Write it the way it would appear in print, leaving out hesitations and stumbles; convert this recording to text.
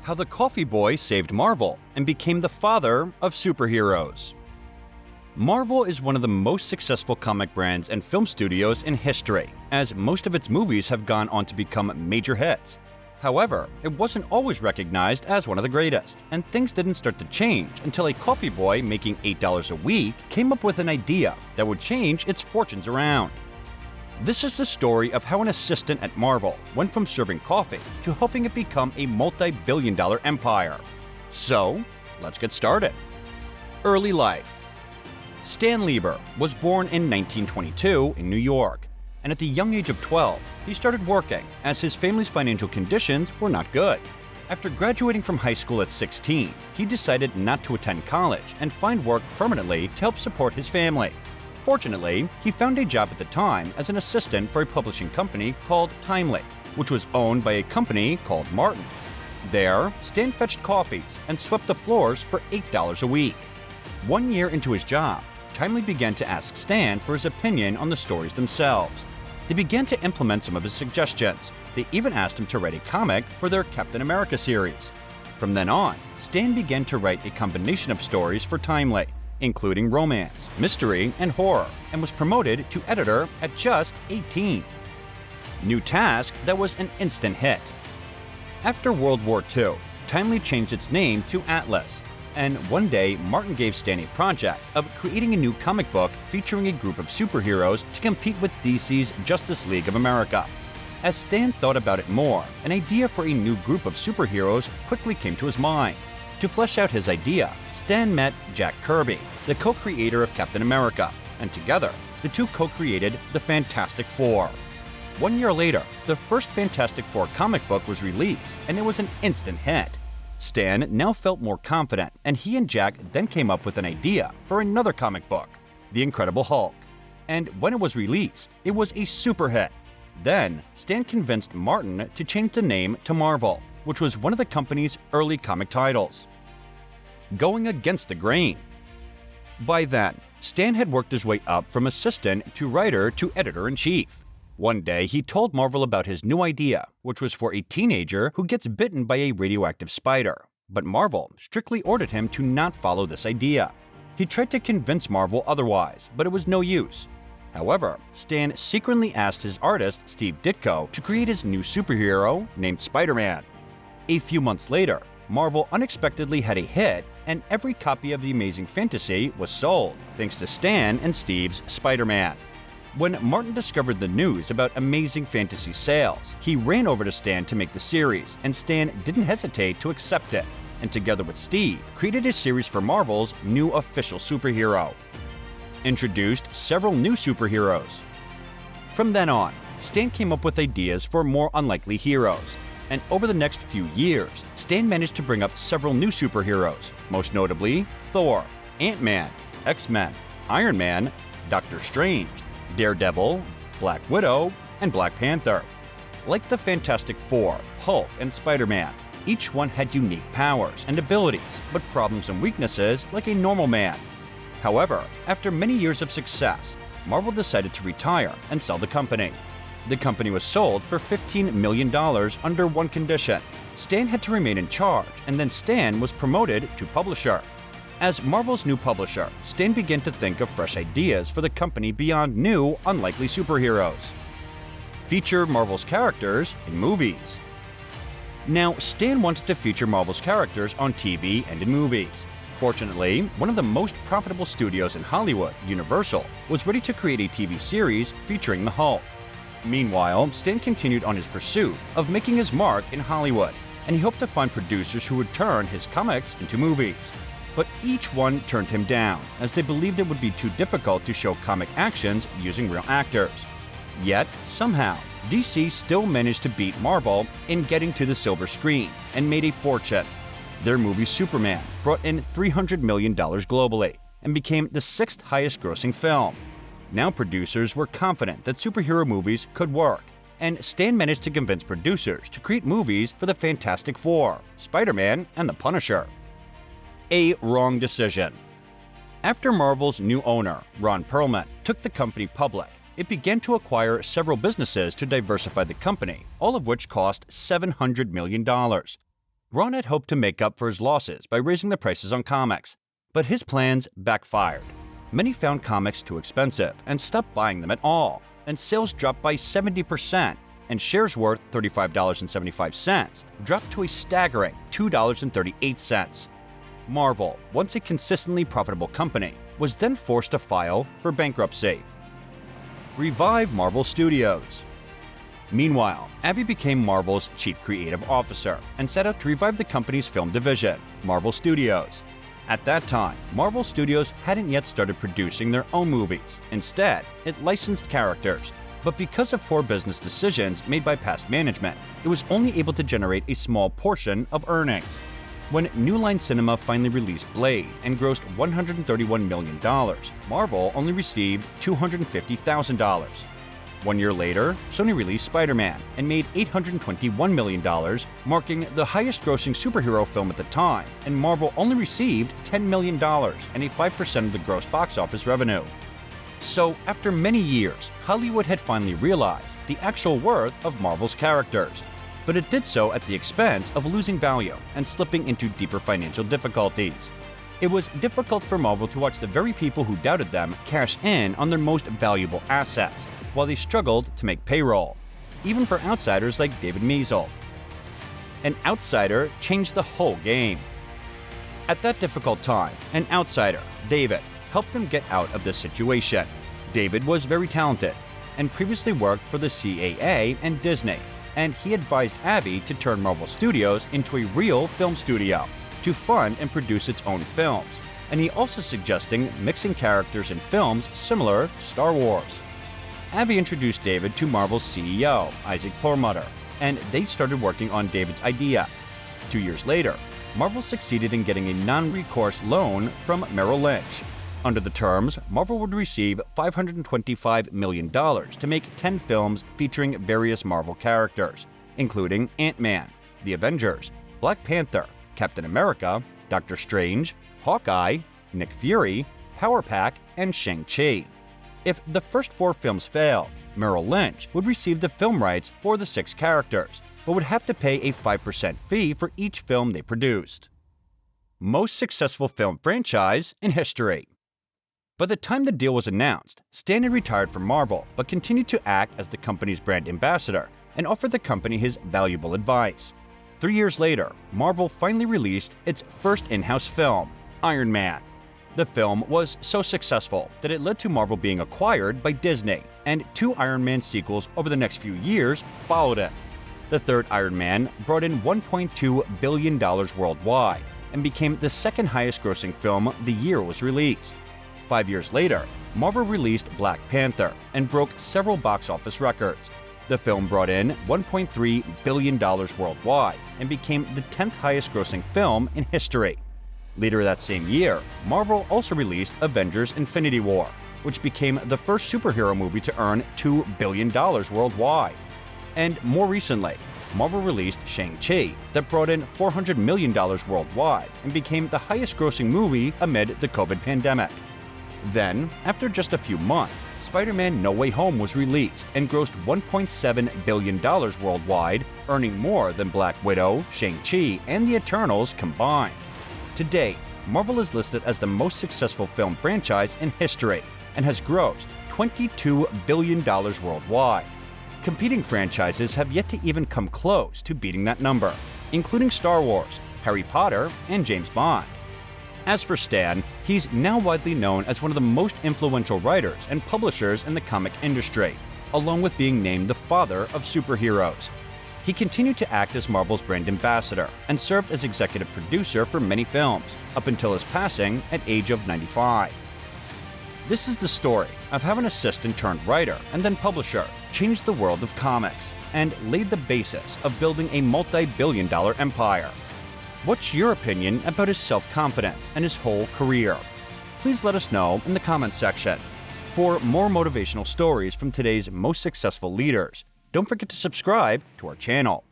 How the coffee boy saved Marvel and became the father of superheroes. Marvel is one of the most successful comic brands and film studios in history, as most of its movies have gone on to become major hits. However, it wasn't always recognized as one of the greatest, and things didn't start to change until a coffee boy making $8 a week came up with an idea that would change its fortunes around. This is the story of how an assistant at Marvel went from serving coffee to helping it become a multi-billion-dollar empire. So, let's get started. Early life. Stan Lieber was born in 1922 in New York, and at the young age of 12, he started working as his family's financial conditions were not good. After graduating from high school at 16, he decided not to attend college and find work permanently to help support his family. Fortunately, he found a job at the time as an assistant for a publishing company called Timely, which was owned by a company called Martin. There, Stan fetched coffees and swept the floors for $8 a week. 1 year into his job, Timely began to ask Stan for his opinion on the stories themselves. They began to implement some of his suggestions. They even asked him to write a comic for their Captain America series. From then on, Stan began to write a combination of stories for Timely, including romance, mystery, and horror, and was promoted to editor at just 18. New task that was an instant hit. After World War II, Timely changed its name to Atlas, and one day Martin gave Stan a project of creating a new comic book featuring a group of superheroes to compete with DC's Justice League of America. As Stan thought about it more, an idea for a new group of superheroes quickly came to his mind. To flesh out his idea, Stan met Jack Kirby, the co-creator of Captain America, and together, the two co-created the Fantastic Four. 1 year later, the first Fantastic Four comic book was released, and it was an instant hit. Stan now felt more confident, and he and Jack then came up with an idea for another comic book, The Incredible Hulk. And when it was released, it was a super hit. Then, Stan convinced Martin to change the name to Marvel, which was one of the company's early comic titles. Going against the grain. By then, Stan had worked his way up from assistant to writer to editor-in-chief. One day, he told Marvel about his new idea, which was for a teenager who gets bitten by a radioactive spider. But Marvel strictly ordered him to not follow this idea. He tried to convince Marvel otherwise, but it was no use. However, Stan secretly asked his artist, Steve Ditko, to create his new superhero named SpiderMan. A few months later, Marvel unexpectedly had a hit, and every copy of The Amazing Fantasy was sold, thanks to Stan and Steve's Spider-Man. When Martin discovered the news about Amazing Fantasy sales, he ran over to Stan to make the series, and Stan didn't hesitate to accept it, and together with Steve, created a series for Marvel's new official superhero. Introduced several new superheroes. From then on, Stan came up with ideas for more unlikely heroes, and over the next few years, Stan managed to bring up several new superheroes, most notably Thor, Ant-Man, X-Men, Iron Man, Doctor Strange, Daredevil, Black Widow, and Black Panther. Like the Fantastic Four, Hulk, and Spider-Man, each one had unique powers and abilities, but problems and weaknesses like a normal man. However, after many years of success, Marvel decided to retire and sell the company. The company was sold for $15 million under one condition. Stan had to remain in charge, and then Stan was promoted to publisher. As Marvel's new publisher, Stan began to think of fresh ideas for the company beyond new, unlikely superheroes. Feature Marvel's characters in movies. Now, Stan wanted to feature Marvel's characters on TV and in movies. Fortunately, one of the most profitable studios in Hollywood, Universal, was ready to create a TV series featuring the Hulk. Meanwhile, Stan continued on his pursuit of making his mark in Hollywood, and he hoped to find producers who would turn his comics into movies. But each one turned him down, as they believed it would be too difficult to show comic actions using real actors. Yet, somehow, DC still managed to beat Marvel in getting to the silver screen and made a fortune. Their movie Superman brought in $300 million globally and became the sixth highest grossing film. Now producers were confident that superhero movies could work, and Stan managed to convince producers to create movies for the Fantastic Four, Spider-Man, and the Punisher. A wrong decision. After Marvel's new owner, Ron Perlman, took the company public, it began to acquire several businesses to diversify the company, all of which cost $700 million. Ron had hoped to make up for his losses by raising the prices on comics, but his plans backfired. Many found comics too expensive and stopped buying them at all, and sales dropped by 70%, and shares worth $35.75 dropped to a staggering $2.38. Marvel, once a consistently profitable company, was then forced to file for bankruptcy. Revive Marvel Studios. Meanwhile, Avi became Marvel's chief creative officer and set out to revive the company's film division, Marvel Studios. At that time, Marvel Studios hadn't yet started producing their own movies. Instead, it licensed characters. But because of poor business decisions made by past management, it was only able to generate a small portion of earnings. When New Line Cinema finally released Blade and grossed $131 million, Marvel only received $250,000. 1 year later, Sony released SpiderMan and made $821 million, marking the highest-grossing superhero film at the time, and Marvel only received $10 million and a 5% of the gross box office revenue. So, after many years, Hollywood had finally realized the actual worth of Marvel's characters, but it did so at the expense of losing value and slipping into deeper financial difficulties. It was difficult for Marvel to watch the very people who doubted them cash in on their most valuable assets, while they struggled to make payroll, even for outsiders like David Maisel. An outsider changed the whole game. At that difficult time, an outsider, David, helped them get out of this situation. David was very talented and previously worked for the CAA and Disney, and he advised Avi to turn Marvel Studios into a real film studio to fund and produce its own films, and he also suggesting mixing characters in films similar to Star Wars. Avi introduced David to Marvel's CEO, Isaac Perlmutter, and they started working on David's idea. 2 years later, Marvel succeeded in getting a non-recourse loan from Merrill Lynch. Under the terms, Marvel would receive $525 million to make 10 films featuring various Marvel characters, including Ant-Man, The Avengers, Black Panther, Captain America, Doctor Strange, Hawkeye, Nick Fury, Power Pack, and Shang-Chi. If the first 4 films failed, Merrill Lynch would receive the film rights for the 6 characters, but would have to pay a 5% fee for each film they produced. Most successful film franchise in history. By the time the deal was announced, Stan had retired from Marvel but continued to act as the company's brand ambassador and offered the company his valuable advice. 3 years later, Marvel finally released its first in-house film, Iron Man. The film was so successful that it led to Marvel being acquired by Disney, and 2 Iron Man sequels over the next few years followed it. The third Iron Man brought in $1.2 billion worldwide and became the second highest-grossing film the year it was released. 5 years later, Marvel released Black Panther and broke several box office records. The film brought in $1.3 billion worldwide and became the 10th highest-grossing film in history. Later that same year, Marvel also released Avengers: Infinity War, which became the first superhero movie to earn $2 billion worldwide. And more recently, Marvel released Shang-Chi that brought in $400 million worldwide and became the highest-grossing movie amid the COVID pandemic. Then, after just a few months, Spider-Man: No Way Home was released and grossed $1.7 billion worldwide, earning more than Black Widow, Shang-Chi, and the Eternals combined. To date, Marvel is listed as the most successful film franchise in history and has grossed $22 billion worldwide. Competing franchises have yet to even come close to beating that number, including Star Wars, Harry Potter, and James Bond. As for Stan, he's now widely known as one of the most influential writers and publishers in the comic industry, along with being named the father of superheroes. He continued to act as Marvel's brand ambassador and served as executive producer for many films, up until his passing at age of 95. This is the story of how an assistant-turned-writer and then publisher changed the world of comics and laid the basis of building a multi-billion-dollar empire. What's your opinion about his self-confidence and his whole career? Please let us know in the comments section. For more motivational stories from today's most successful leaders, don't forget to subscribe to our channel.